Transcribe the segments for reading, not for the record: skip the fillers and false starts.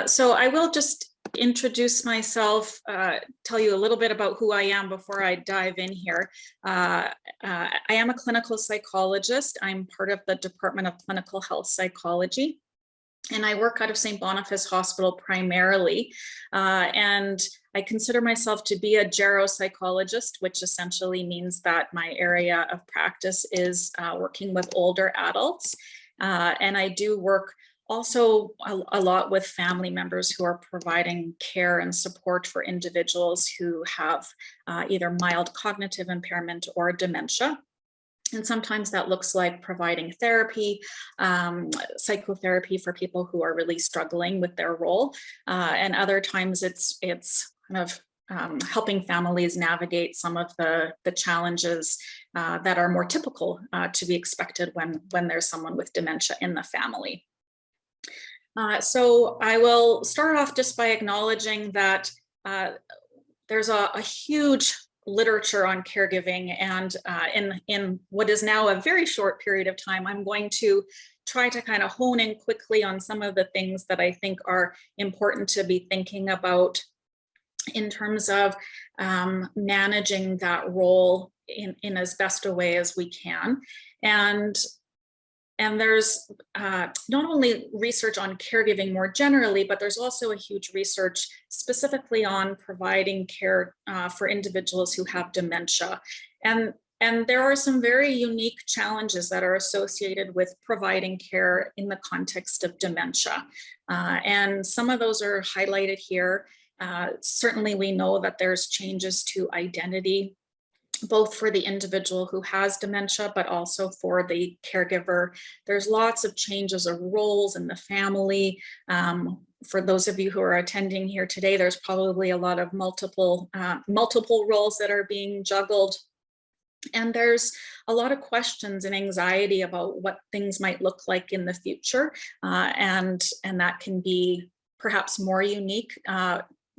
So I will just introduce myself, tell you a little bit about who I am before I dive in here. I am a clinical psychologist. I'm part of the Department of Clinical Health Psychology, and I work out of St. Boniface Hospital primarily. And I consider myself to be a geropsychologist, which essentially means that my area of practice is working with older adults. And I do work also a lot with family members who are providing care and support for individuals who have either mild cognitive impairment or dementia. And sometimes that looks like providing therapy, psychotherapy for people who are really struggling with their role. And other times it's kind of helping families navigate some of the challenges that are more typical to be expected when there's someone with dementia in the family. So I will start off just by acknowledging that there's a huge literature on caregiving, and in what is now a very short period of time, I'm going to try to kind of hone in quickly on some of the things that I think are important to be thinking about in terms of managing that role in as best a way as we can. And there's not only research on caregiving more generally, but there's also a huge research specifically on providing care for individuals who have dementia. And there are some very unique challenges that are associated with providing care in the context of dementia. And some of those are highlighted here. Certainly we know that there's changes to identity, both for the individual who has dementia, but also for the caregiver. There's lots of changes of roles in the family. For those of you who are attending here today, there's probably a lot of multiple roles that are being juggled. And there's a lot of questions and anxiety about what things might look like in the future. And that can be perhaps more unique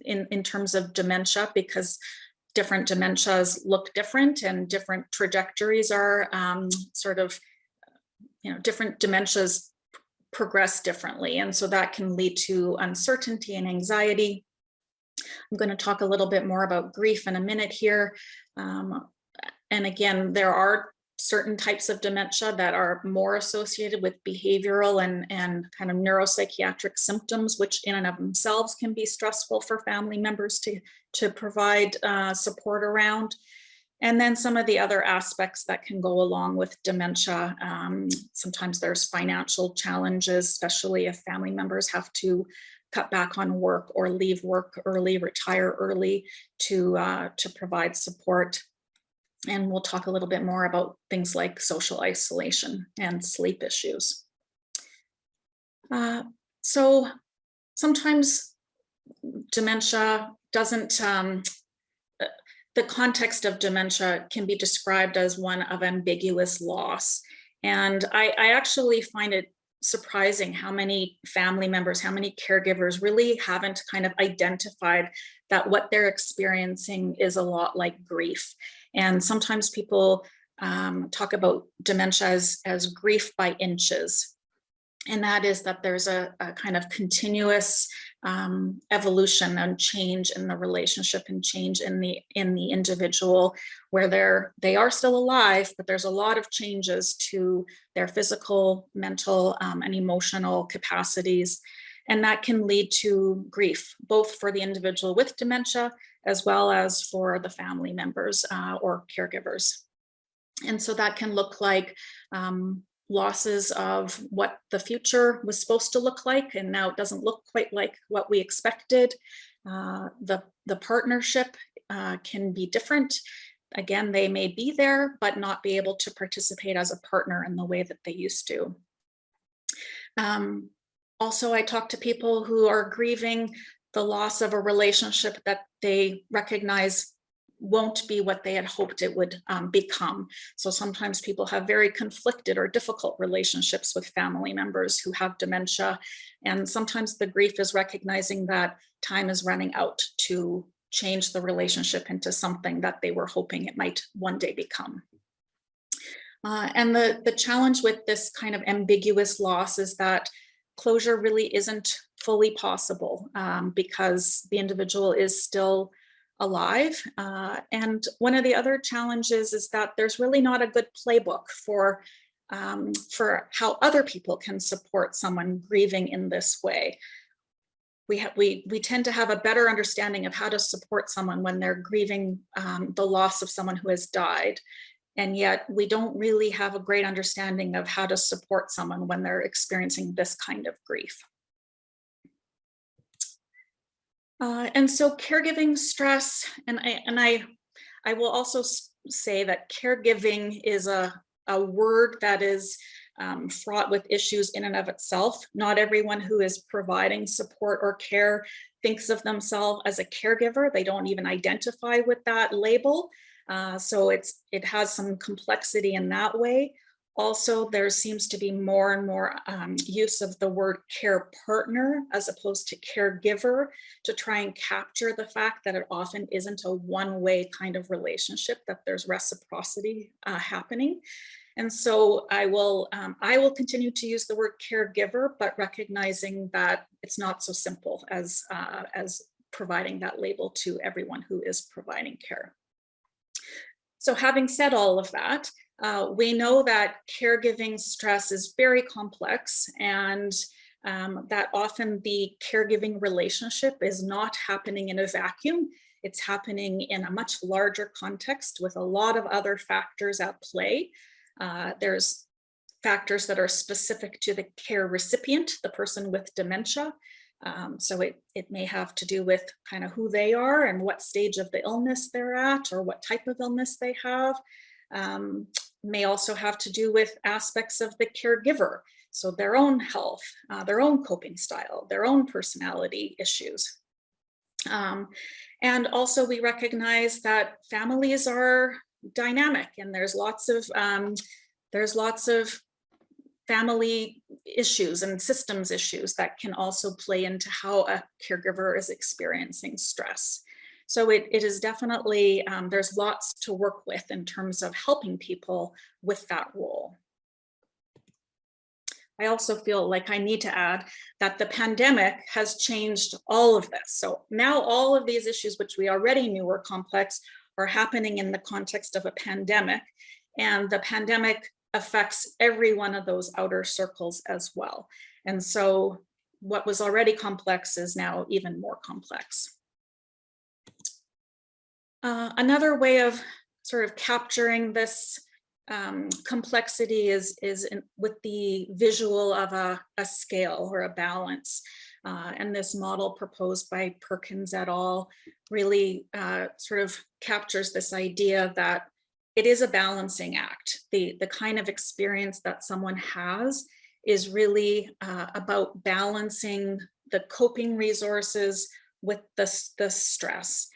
in terms of dementia, because different dementias look different and different trajectories are different dementias progress differently. And so that can lead to uncertainty and anxiety. I'm going to talk a little bit more about grief in a minute here. And again, there are certain types of dementia that are more associated with behavioral and kind of neuropsychiatric symptoms, which in and of themselves can be stressful for family members to provide support around. And then some of the other aspects that can go along with dementia. Sometimes there's financial challenges, especially if family members have to cut back on work or leave work early, retire early to provide support. And we'll talk a little bit more about things like social isolation and sleep issues. So sometimes dementia doesn't, the context of dementia can be described as one of ambiguous loss. And I actually find it surprising how many family members, how many caregivers really haven't kind of identified that what they're experiencing is a lot like grief. And sometimes people talk about dementia as grief by inches. And that is that there's a kind of continuous evolution and change in the relationship and change in the individual, where they are still alive, but there's a lot of changes to their physical, mental, and emotional capacities. And that can lead to grief, both for the individual with dementia, as well as for the family members or caregivers. And so that can look like losses of what the future was supposed to look like, and now it doesn't look quite like what we expected. The partnership can be different. Again, they may be there, but not be able to participate as a partner in the way that they used to. Also, I talk to people who are grieving the loss of a relationship that they recognize won't be what they had hoped it would become. So sometimes people have very conflicted or difficult relationships with family members who have dementia. And sometimes the grief is recognizing that time is running out to change the relationship into something that they were hoping it might one day become. And the challenge with this kind of ambiguous loss is that closure really isn't fully possible because the individual is still alive. And one of the other challenges is that there's really not a good playbook for how other people can support someone grieving in this way. We tend to have a better understanding of how to support someone when they're grieving the loss of someone who has died. And yet we don't really have a great understanding of how to support someone when they're experiencing this kind of grief. And so caregiving stress, and I will also say that caregiving is a word that is fraught with issues in and of itself. Not everyone who is providing support or care thinks of themselves as a caregiver. They don't even identify with that label. So it has some complexity in that way. Also, there seems to be more and more use of the word care partner as opposed to caregiver to try and capture the fact that it often isn't a one-way kind of relationship, that there's reciprocity happening. And so I will continue to use the word caregiver, but recognizing that it's not so simple as providing that label to everyone who is providing care. So having said all of that, we know that caregiving stress is very complex, and that often the caregiving relationship is not happening in a vacuum. It's happening in a much larger context with a lot of other factors at play. There's factors that are specific to the care recipient, the person with dementia. So it may have to do with kind of who they are and what stage of the illness they're at or what type of illness they have. May also have to do with aspects of the caregiver. So their own health, their own coping style, their own personality issues. And also we recognize that families are dynamic, and there's lots of family issues and systems issues that can also play into how a caregiver is experiencing stress. So it is definitely, there's lots to work with in terms of helping people with that role. I also feel like I need to add that the pandemic has changed all of this. So now all of these issues, which we already knew were complex, are happening in the context of a pandemic, and the pandemic affects every one of those outer circles as well. And so what was already complex is now even more complex. Another way of sort of capturing this complexity is with the visual of a scale or a balance. And this model proposed by Perkins et al. Really sort of captures this idea that it is a balancing act. The kind of experience that someone has is really about balancing the coping resources with the stress.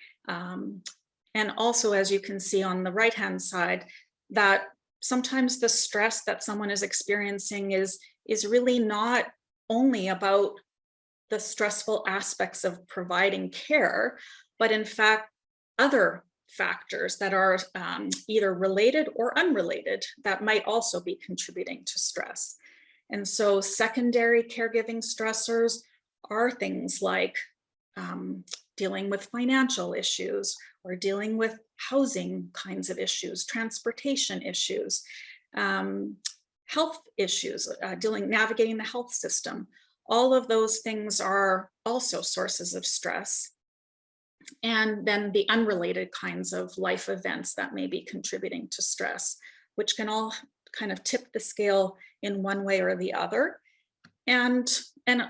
And also, as you can see on the right-hand side, that sometimes the stress that someone is experiencing is really not only about the stressful aspects of providing care, but in fact, other factors that are either related or unrelated that might also be contributing to stress. And so secondary caregiving stressors are things like dealing with financial issues or dealing with housing kinds of issues, transportation issues, health issues, navigating the health system. All of those things are also sources of stress. And then the unrelated kinds of life events that may be contributing to stress, which can all kind of tip the scale in one way or the other. And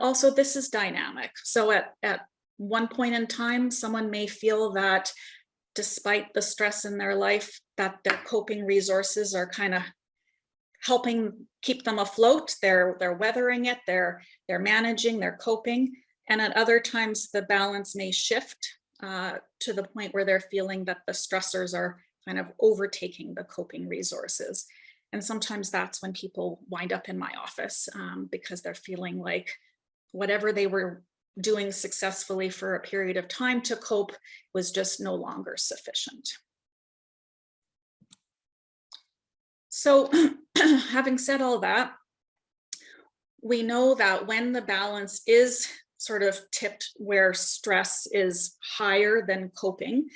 also this is dynamic. So at one point in time, someone may feel that despite the stress in their life, that their coping resources are kind of helping keep them afloat. They're weathering it, they're managing, they're coping. And at other times, the balance may shift to the point where they're feeling that the stressors are kind of overtaking the coping resources. And sometimes that's when people wind up in my office because they're feeling like whatever they were doing successfully for a period of time to cope was just no longer sufficient. So having said all that, we know that when the balance is sort of tipped where stress is higher than coping,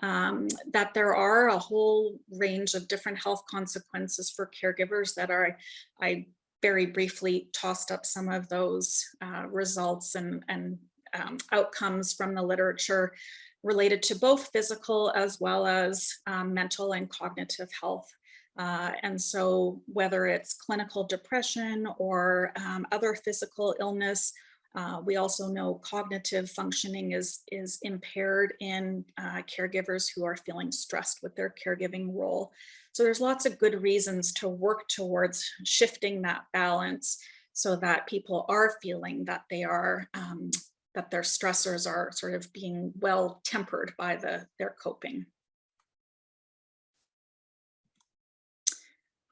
that there are a whole range of different health consequences for caregivers that are, I very briefly tossed up some of those results and outcomes from the literature related to both physical as well as mental and cognitive health. And so whether it's clinical depression or other physical illness, we also know cognitive functioning is impaired in caregivers who are feeling stressed with their caregiving role. So there's lots of good reasons to work towards shifting that balance so that people are feeling that they are, that their stressors are sort of being well tempered by their coping.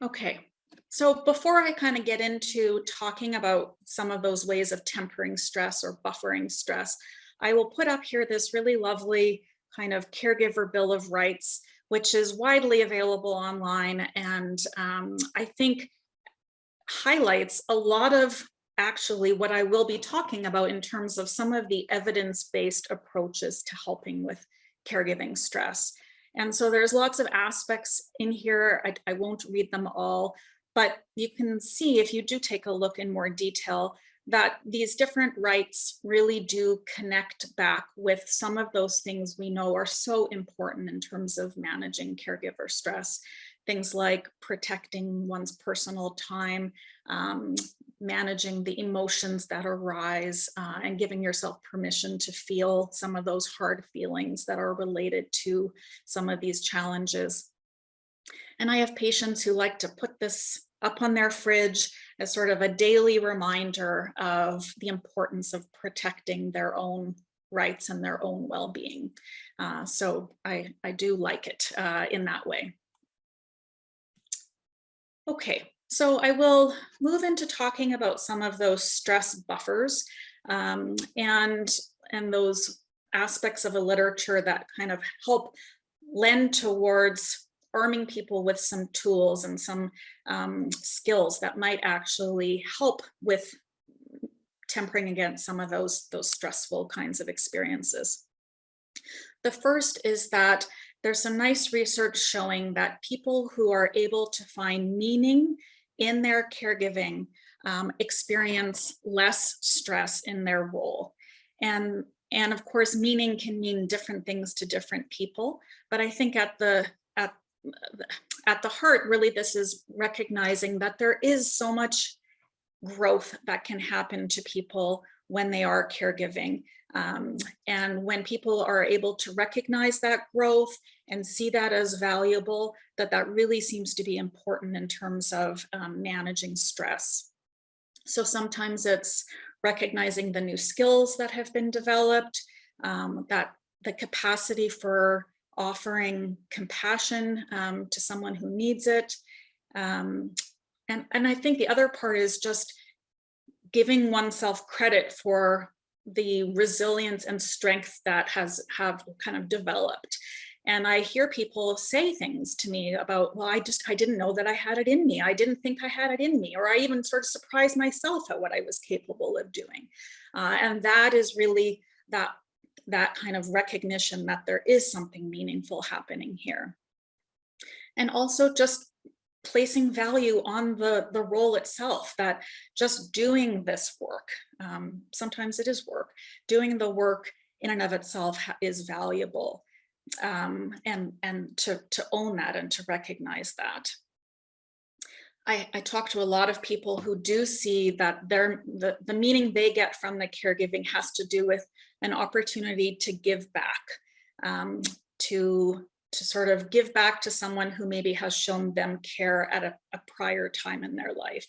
Okay, so before I kind of get into talking about some of those ways of tempering stress or buffering stress, I will put up here this really lovely kind of caregiver bill of rights, which is widely available online, and I think highlights a lot of actually what I will be talking about in terms of some of the evidence-based approaches to helping with caregiving stress. And so there's lots of aspects in here. I won't read them all, but you can see if you do take a look in more detail that these different rights really do connect back with some of those things we know are so important in terms of managing caregiver stress. Things like protecting one's personal time, managing the emotions that arise, and giving yourself permission to feel some of those hard feelings that are related to some of these challenges. And I have patients who like to put this up on their fridge as sort of a daily reminder of the importance of protecting their own rights and their own well-being. So I do like it in that way. Okay, so I will move into talking about some of those stress buffers and those aspects of a literature that kind of help lend towards arming people with some tools and some skills that might actually help with tempering against some of those stressful kinds of experiences. The first is that there's some nice research showing that people who are able to find meaning in their caregiving experience less stress in their role. And of course, meaning can mean different things to different people, but I think at the heart, really, this is recognizing that there is so much growth that can happen to people when they are caregiving. And when people are able to recognize that growth and see that as valuable, that really seems to be important in terms of managing stress. So sometimes it's recognizing the new skills that have been developed, that the capacity for offering compassion to someone who needs it. And I think the other part is just giving oneself credit for the resilience and strength that have kind of developed. And I hear people say things to me about, well, I didn't know that I had it in me. I didn't think I had it in me, or I even sort of surprised myself at what I was capable of doing. And that is really that kind of recognition that there is something meaningful happening here. And also just placing value on the role itself, that just doing this work, sometimes it is work, doing the work in and of itself is valuable, and to own that and to recognize that. I talk to a lot of people who do see that the meaning they get from the caregiving has to do with an opportunity to give back, to sort of give back to someone who maybe has shown them care at a prior time in their life.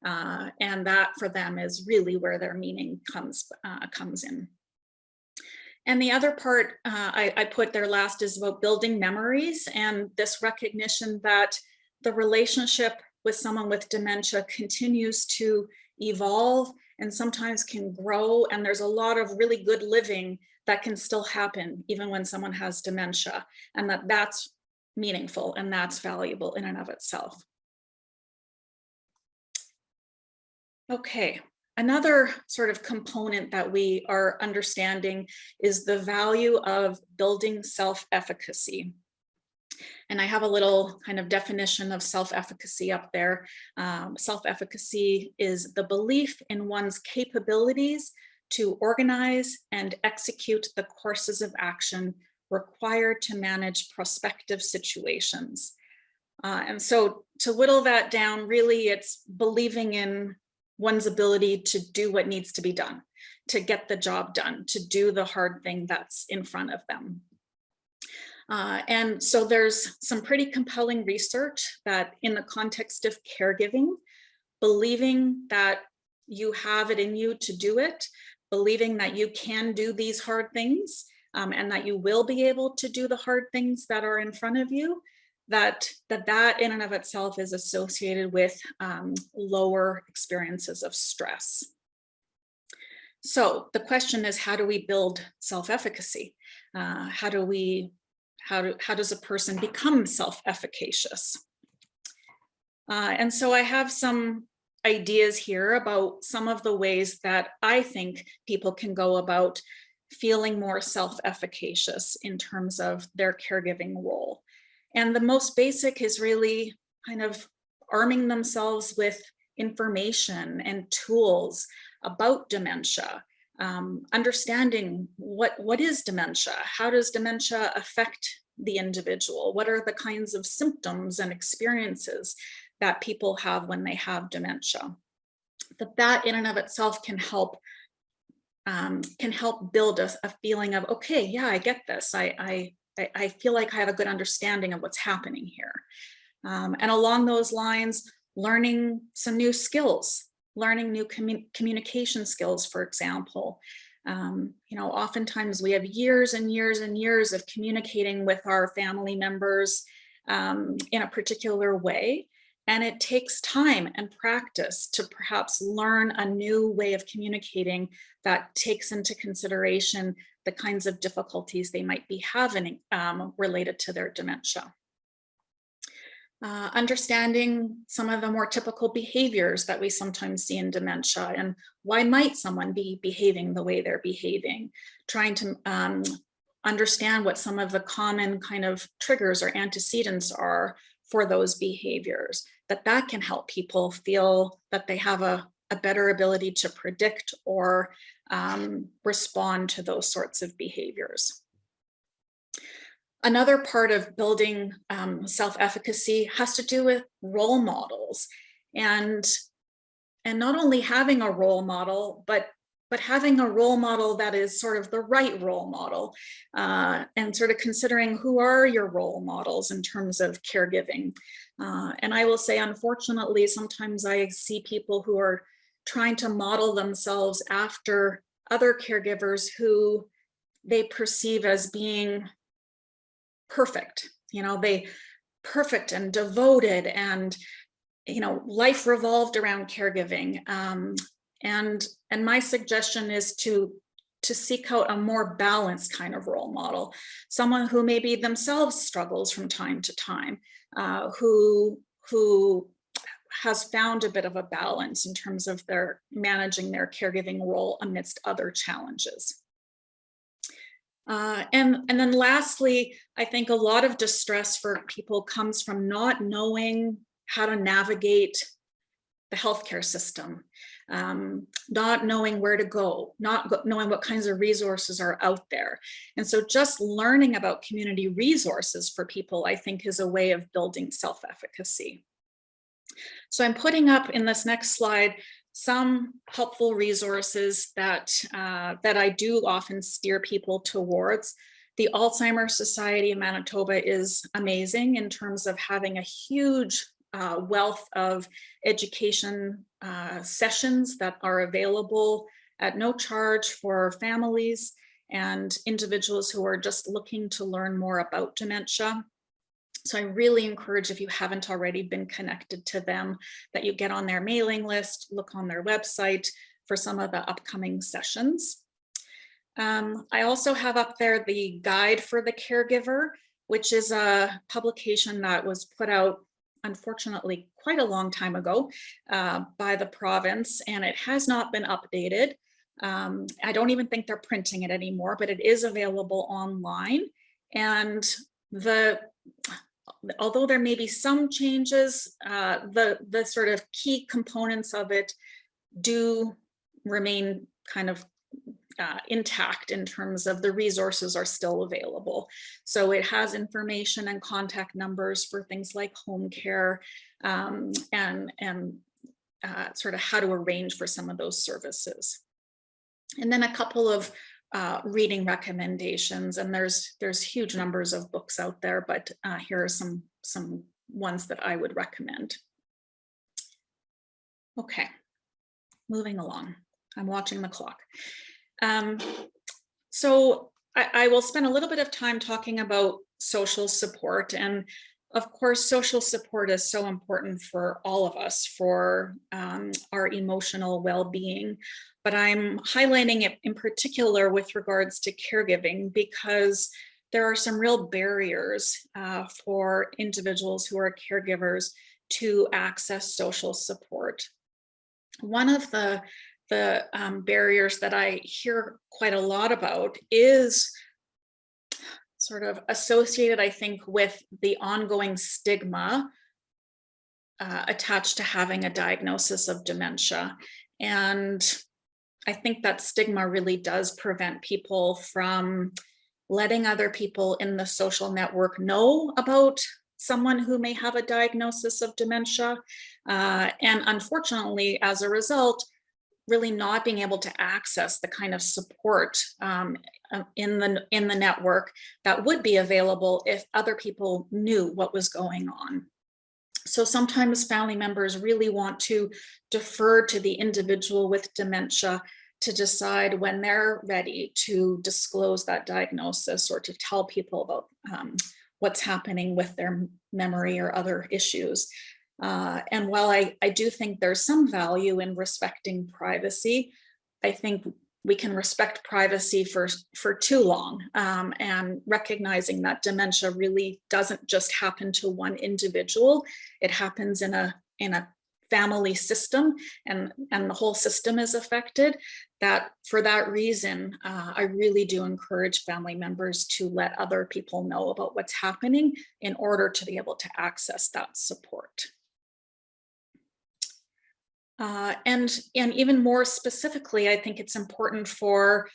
And that for them is really where their meaning comes in. And the other part I put there last is about building memories, and this recognition that the relationship with someone with dementia continues to evolve and sometimes can grow, and there's a lot of really good living that can still happen even when someone has dementia, and that's meaningful and that's valuable in and of itself. Okay, another sort of component that we are understanding is the value of building self-efficacy. And I have a little kind of definition of self-efficacy up there. Self-efficacy is the belief in one's capabilities to organize and execute the courses of action required to manage prospective situations. And so to whittle that down, really it's believing in one's ability to do what needs to be done, to get the job done, to do the hard thing that's in front of them. And so there's some pretty compelling research that in the context of caregiving, believing that you have it in you to do it, believing that you can do these hard things, and that you will be able to do the hard things that are in front of you, that in and of itself is associated with lower experiences of stress. So the question is, how do we build self-efficacy? How does a person become self-efficacious? And so I have some ideas here about some of the ways that I think people can go about feeling more self-efficacious in terms of their caregiving role. And the most basic is really kind of arming themselves with information and tools about dementia, understanding what is dementia, how does dementia affect the individual, what are the kinds of symptoms and experiences that people have when they have dementia. That in and of itself can help build a feeling of, okay, yeah, I get this. I feel like I have a good understanding of what's happening here. And along those lines, learning some new skills, learning new communication skills, for example. Oftentimes we have years and years and years of communicating with our family members in a particular way. And it takes time and practice to perhaps learn a new way of communicating that takes into consideration the kinds of difficulties they might be having related to their dementia. Understanding some of the more typical behaviors that we sometimes see in dementia and why might someone be behaving the way they're behaving, trying to understand what some of the common kind of triggers or antecedents are for those behaviors, that can help people feel that they have a better ability to predict or respond to those sorts of behaviors. Another part of building self-efficacy has to do with role models, and not only having a role model, but having a role model that is sort of the right role model, and sort of considering who are your role models in terms of caregiving. And I will say, unfortunately, sometimes I see people who are trying to model themselves after other caregivers who they perceive as being perfect, perfect and devoted, and life revolved around caregiving. And my suggestion is to seek out a more balanced kind of role model, someone who maybe themselves struggles from time to time, who has found a bit of a balance in terms of their managing their caregiving role amidst other challenges. And then lastly, I think a lot of distress for people comes from not knowing how to navigate the healthcare system, not knowing where to go, not knowing what kinds of resources are out there. And so just learning about community resources for people, I think, is a way of building self-efficacy. So I'm putting up in this next slide some helpful resources that I do often steer people towards. The Alzheimer's Society of Manitoba is amazing in terms of having a huge wealth of education sessions that are available at no charge for families and individuals who are just looking to learn more about dementia. So I really encourage, if you haven't already been connected to them, that you get on their mailing list, look on their website for some of the upcoming sessions. I also have up there the Guide for the Caregiver, which is a publication that was put out unfortunately quite a long time ago by the province, and it has not been updated. I don't even think they're printing it anymore, but it is available online. And although there may be some changes, the sort of key components of it do remain kind of intact in terms of the resources are still available. So it has information and contact numbers for things like home care and sort of how to arrange for some of those services. And then a couple of reading recommendations, and there's huge numbers of books out there, but here are some ones that I would recommend. Okay, moving along. I'm watching the clock. So I will spend a little bit of time talking about social support. And of course, social support is so important for all of us, for our emotional well-being. But I'm highlighting it in particular with regards to caregiving, because there are some real barriers for individuals who are caregivers to access social support. One of the barriers that I hear quite a lot about is sort of associated, I think, with the ongoing stigma attached to having a diagnosis of dementia. And I think that stigma really does prevent people from letting other people in the social network know about someone who may have a diagnosis of dementia. And unfortunately, as a result, really not being able to access the kind of support in the network that would be available if other people knew what was going on. So sometimes family members really want to defer to the individual with dementia to decide when they're ready to disclose that diagnosis or to tell people about what's happening with their memory or other issues. And while I do think there's some value in respecting privacy, I think we can respect privacy for too long, and recognizing that dementia really doesn't just happen to one individual. It happens in a family system, and the whole system is affected. That for that reason, I really do encourage family members to let other people know about what's happening in order to be able to access that support. And even more specifically, I think it's important for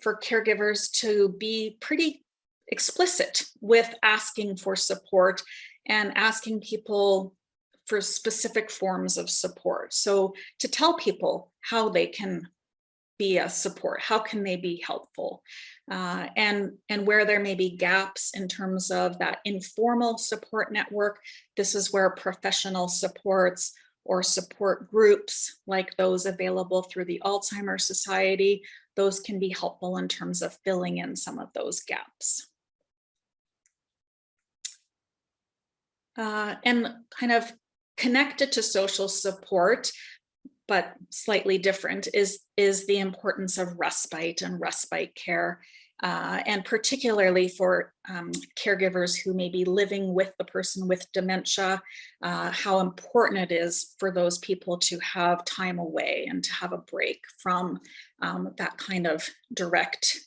caregivers to be pretty explicit with asking for support and asking people for specific forms of support. So to tell people how they can be a support, how can they be helpful, and where there may be gaps in terms of that informal support network. This is where professional supports or support groups like those available through the Alzheimer's Society, those can be helpful in terms of filling in some of those gaps. And kind of connected to social support, but slightly different, is the importance of respite and respite care. And particularly for caregivers who may be living with the person with dementia, how important it is for those people to have time away and to have a break from that kind of direct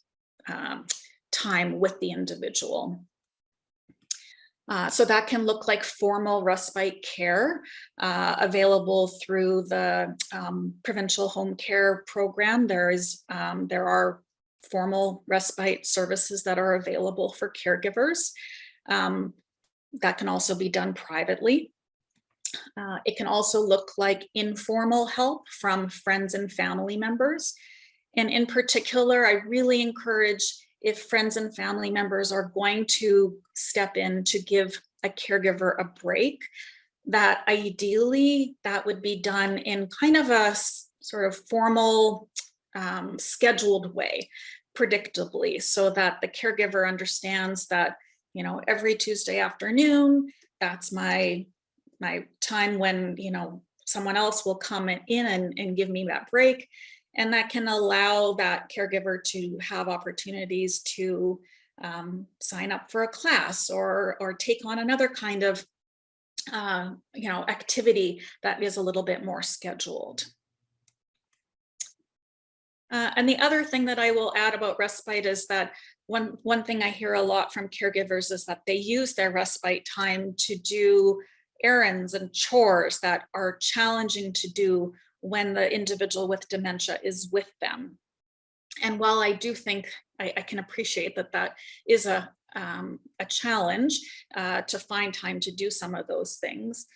time with the individual. So that can look like formal respite care available through the provincial home care program. There are formal respite services that are available for caregivers. That can also be done privately. It can also look like informal help from friends and family members. And in particular, I really encourage, if friends and family members are going to step in to give a caregiver a break, that ideally that would be done in kind of a sort of formal, scheduled way, predictably, so that the caregiver understands that, you know, every Tuesday afternoon, that's my time when, you know, someone else will come in and give me that break. And that can allow that caregiver to have opportunities to sign up for a class or take on another kind of activity that is a little bit more scheduled. And the other thing that I will add about respite is that one thing I hear a lot from caregivers is that they use their respite time to do errands and chores that are challenging to do when the individual with dementia is with them. And while I do think I can appreciate that that is a challenge to find time to do some of those things,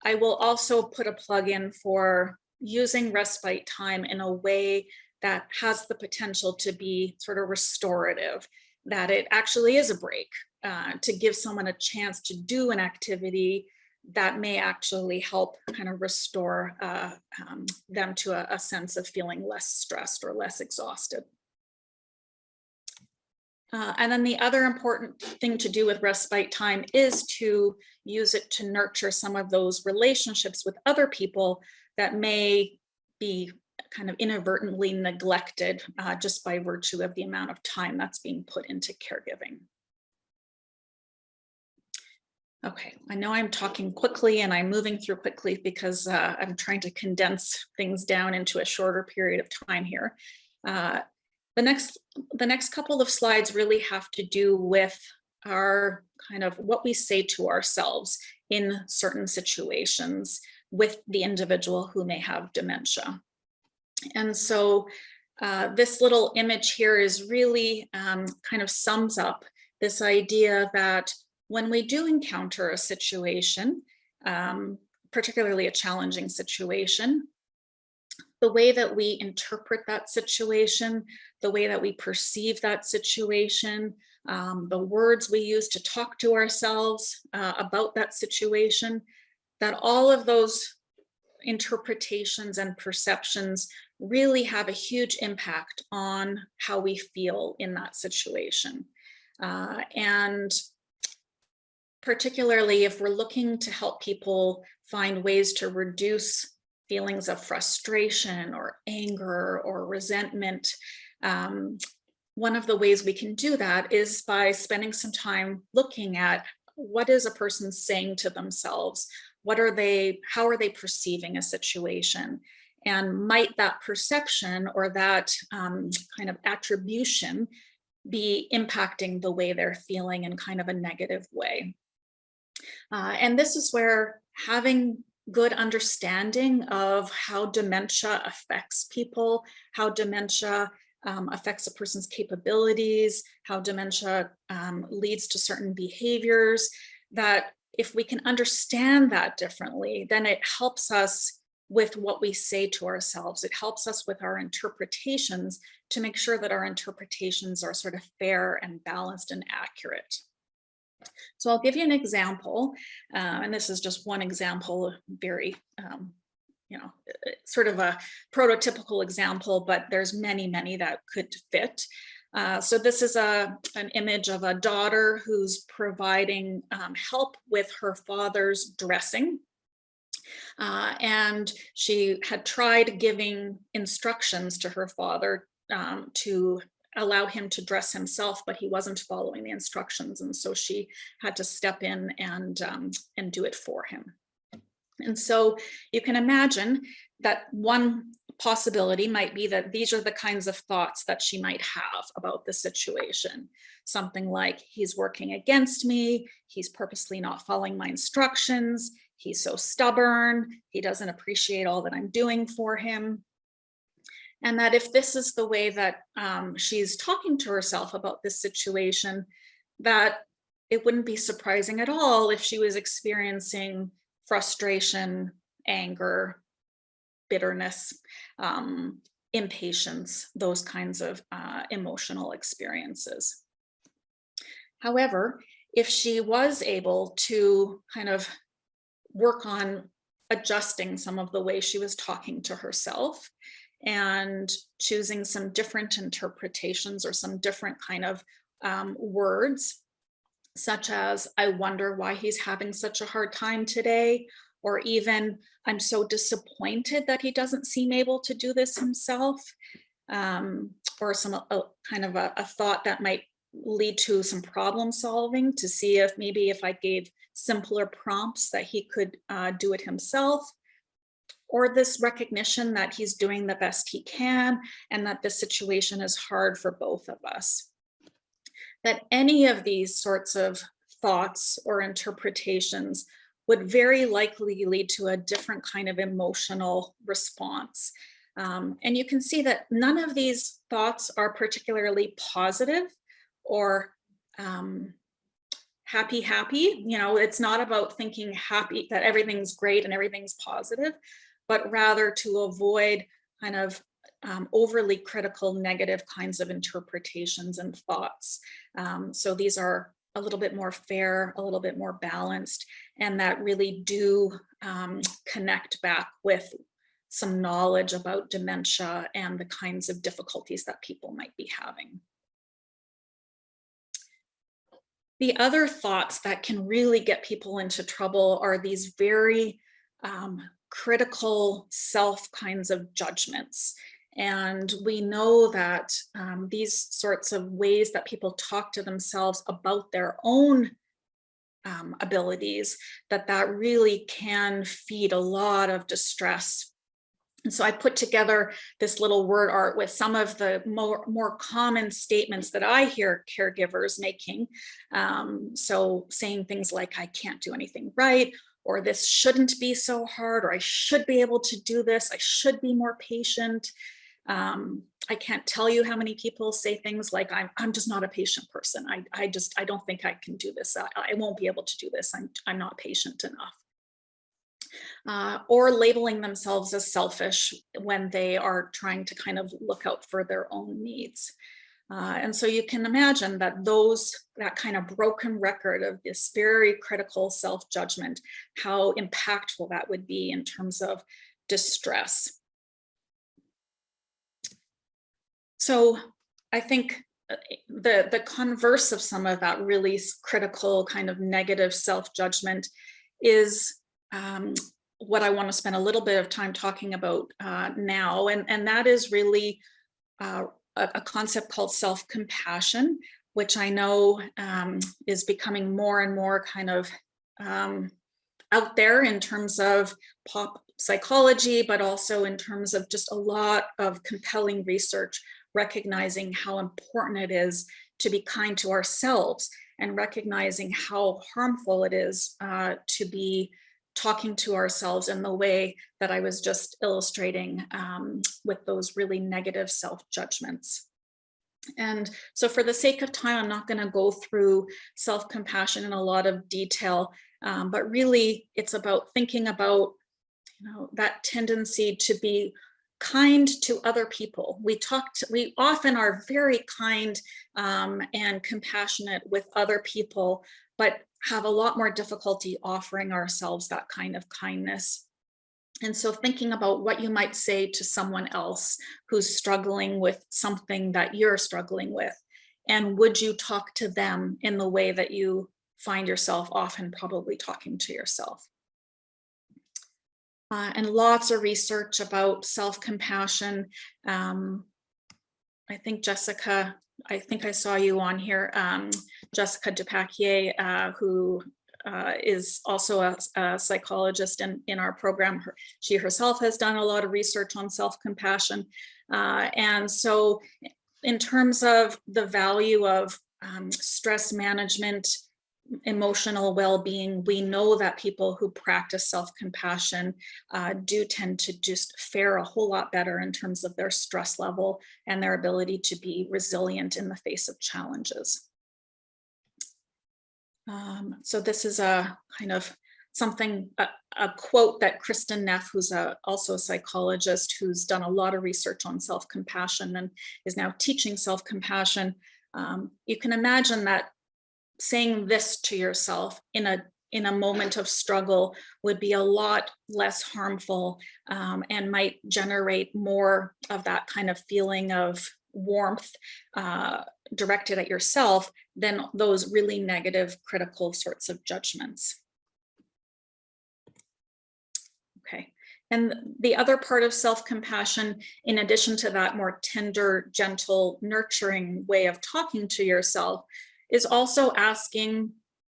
I will also put a plug in for using respite time in a way that has the potential to be sort of restorative, that it actually is a break, to give someone a chance to do an activity that may actually help kind of restore them to a sense of feeling less stressed or less exhausted. And then the other important thing to do with respite time is to use it to nurture some of those relationships with other people that may be kind of inadvertently neglected just by virtue of the amount of time that's being put into caregiving. Okay, I know I'm talking quickly and I'm moving through quickly because I'm trying to condense things down into a shorter period of time here. The next couple of slides really have to do with our kind of what we say to ourselves in certain situations with the individual who may have dementia. And so this little image here is really kind of sums up this idea that when we do encounter a situation, particularly a challenging situation, the way that we interpret that situation, the way that we perceive that situation, the words we use to talk to ourselves about that situation, that all of those interpretations and perceptions really have a huge impact on how we feel in that situation. And particularly if we're looking to help people find ways to reduce feelings of frustration or anger or resentment, one of the ways we can do that is by spending some time looking at what is a person saying to themselves. How are they perceiving a situation? And might that perception or that kind of attribution be impacting the way they're feeling in kind of a negative way? And this is where having good understanding of how dementia affects people, how dementia affects a person's capabilities, how dementia leads to certain behaviors, that if we can understand that differently, then it helps us with what we say to ourselves. It helps us with our interpretations to make sure that our interpretations are sort of fair and balanced and accurate. So I'll give you an example, and this is just one example, very, sort of a prototypical example, but there's many, many that could fit. So this is an image of a daughter who's providing help with her father's dressing. And she had tried giving instructions to her father to allow him to dress himself, but he wasn't following the instructions. And so she had to step in and do it for him. And so you can imagine that one possibility might be that these are the kinds of thoughts that she might have about the situation. Something like, he's working against me, he's purposely not following my instructions, he's so stubborn, he doesn't appreciate all that I'm doing for him. And that if this is the way that she's talking to herself about this situation, that it wouldn't be surprising at all if she was experiencing frustration, anger, bitterness, impatience, those kinds of emotional experiences. However, if she was able to kind of work on adjusting some of the way she was talking to herself and choosing some different interpretations or some different kind of words, such as, I wonder why he's having such a hard time today, or even, I'm so disappointed that he doesn't seem able to do this himself, or some kind of a thought that might lead to some problem solving to see if maybe if I gave simpler prompts that he could do it himself, or this recognition that he's doing the best he can and that the situation is hard for both of us. That any of these sorts of thoughts or interpretations would very likely lead to a different kind of emotional response. And you can see that none of these thoughts are particularly positive or happy. You know, it's not about thinking happy, that everything's great and everything's positive, but rather to avoid kind of overly critical negative kinds of interpretations and thoughts. So these are a little bit more fair, a little bit more balanced, and that really do connect back with some knowledge about dementia and the kinds of difficulties that people might be having. The other thoughts that can really get people into trouble are these very critical self kinds of judgments. And we know that these sorts of ways that people talk to themselves about their own abilities, that really can feed a lot of distress. And so I put together this little word art with some of the more common statements that I hear caregivers making. So saying things like, I can't do anything right, or this shouldn't be so hard, or I should be able to do this, I should be more patient. I can't tell you how many people say things like, I'm just not a patient person. I don't think I can do this. I won't be able to do this. I'm not patient enough. Or labeling themselves as selfish when they are trying to kind of look out for their own needs. And so you can imagine that that kind of broken record of this very critical self-judgment, how impactful that would be in terms of distress. So I think the converse of some of that really critical kind of negative self-judgment is what I want to spend a little bit of time talking about now. And that is really a concept called self-compassion, which I know is becoming more and more kind of out there in terms of pop psychology, but also in terms of just a lot of compelling research recognizing how important it is to be kind to ourselves and recognizing how harmful it is to be talking to ourselves in the way that I was just illustrating with those really negative self-judgments. And so for the sake of time, I'm not going to go through self-compassion in a lot of detail, but really it's about thinking about, that tendency to be kind to other people. We often are very kind and compassionate with other people, but have a lot more difficulty offering ourselves that kind of kindness. And so thinking about what you might say to someone else who's struggling with something that you're struggling with, and would you talk to them in the way that you find yourself often probably talking to yourself? And lots of research about self-compassion. I think Jessica, I think I saw you on here, Jessica Dupaquier, who is also a psychologist in our program. She herself has done a lot of research on self-compassion. And so in terms of the value of stress management, emotional well-being, we know that people who practice self-compassion do tend to just fare a whole lot better in terms of their stress level and their ability to be resilient in the face of challenges. So this is a kind of something, a quote that Kristen Neff, who's also a psychologist who's done a lot of research on self-compassion and is now teaching self-compassion. You can imagine that saying this to yourself in a moment of struggle would be a lot less harmful and might generate more of that kind of feeling of warmth directed at yourself than those really negative, critical sorts of judgments. Okay, And the other part of self-compassion, in addition to that more tender, gentle, nurturing way of talking to yourself, is also asking,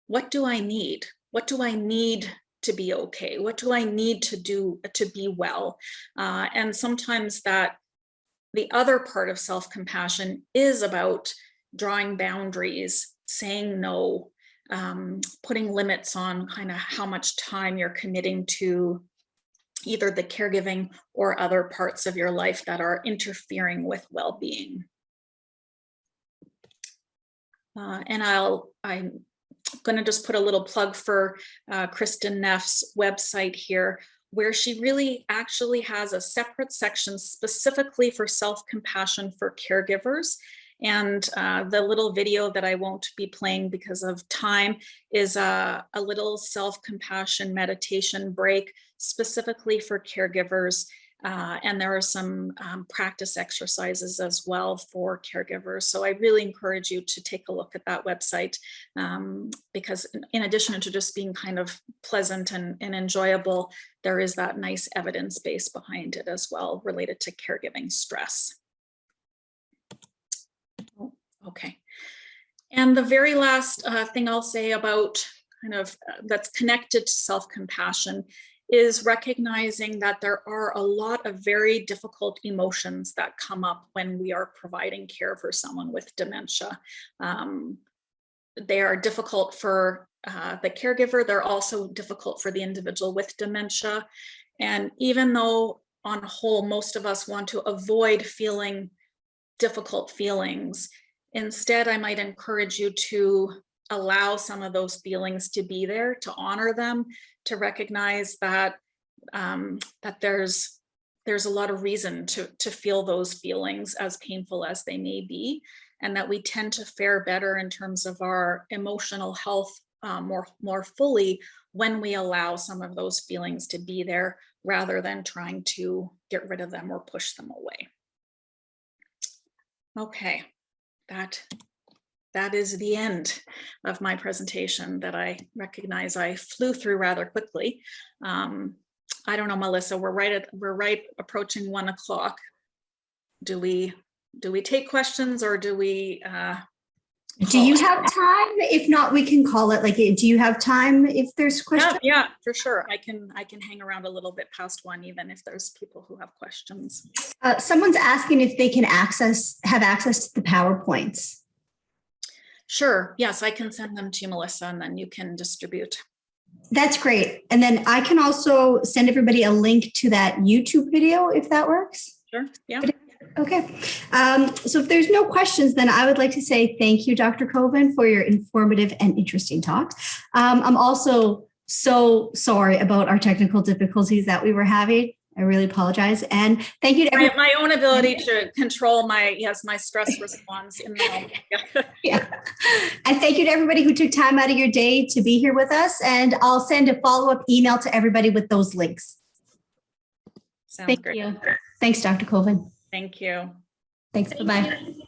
what do I need? What do I need to be okay? What do I need to do to be well? And sometimes that the other part of self-compassion is about drawing boundaries, saying no, putting limits on kind of how much time you're committing to either the caregiving or other parts of your life that are interfering with well-being. And I'm going to just put a little plug for Kristen Neff's website here, where she really actually has a separate section specifically for self-compassion for caregivers. And the little video that I won't be playing because of time is a little self-compassion meditation break specifically for caregivers. And there are some practice exercises as well for caregivers. So I really encourage you to take a look at that website because in addition to just being kind of pleasant and enjoyable, there is that nice evidence base behind it as well related to caregiving stress. Okay. And the very last thing I'll say about kind of that's connected to self-compassion is recognizing that there are a lot of very difficult emotions that come up when we are providing care for someone with dementia. They are difficult for the caregiver. They're also difficult for the individual with dementia. And even though on whole, most of us want to avoid feeling difficult feelings, instead, I might encourage you to allow some of those feelings to be there, to honor them, to recognize that that there's a lot of reason to feel those feelings, as painful as they may be, and that we tend to fare better in terms of our emotional health more fully when we allow some of those feelings to be there, rather than trying to get rid of them or push them away. Okay, that is the end of my presentation that I recognize I flew through rather quickly. I don't know, Melissa, we're right approaching 1 o'clock. Do we take questions, or do we? Do you have time? If not, we can call it. Like, do you have time if there's questions? Yeah, for sure. I can hang around a little bit past 1, even if there's people who have questions. Someone's asking if they can have access to the PowerPoints. Sure. Yes, I can send them to you, Melissa, and then you can distribute. That's great. And then I can also send everybody a link to that YouTube video if that works. Sure. Yeah. Okay. So if there's no questions, then I would like to say thank you, Dr. Koven, for your informative and interesting talk. I'm also so sorry about our technical difficulties that we were having. I really apologize. And thank you to everyone. My own ability to control my stress response in the moment. Yeah. And thank you to everybody who took time out of your day to be here with us. And I'll send a follow-up email to everybody with those links. Sounds great. Thank you. Thanks, Dr. Koven. Thank you. Thanks. Bye-bye.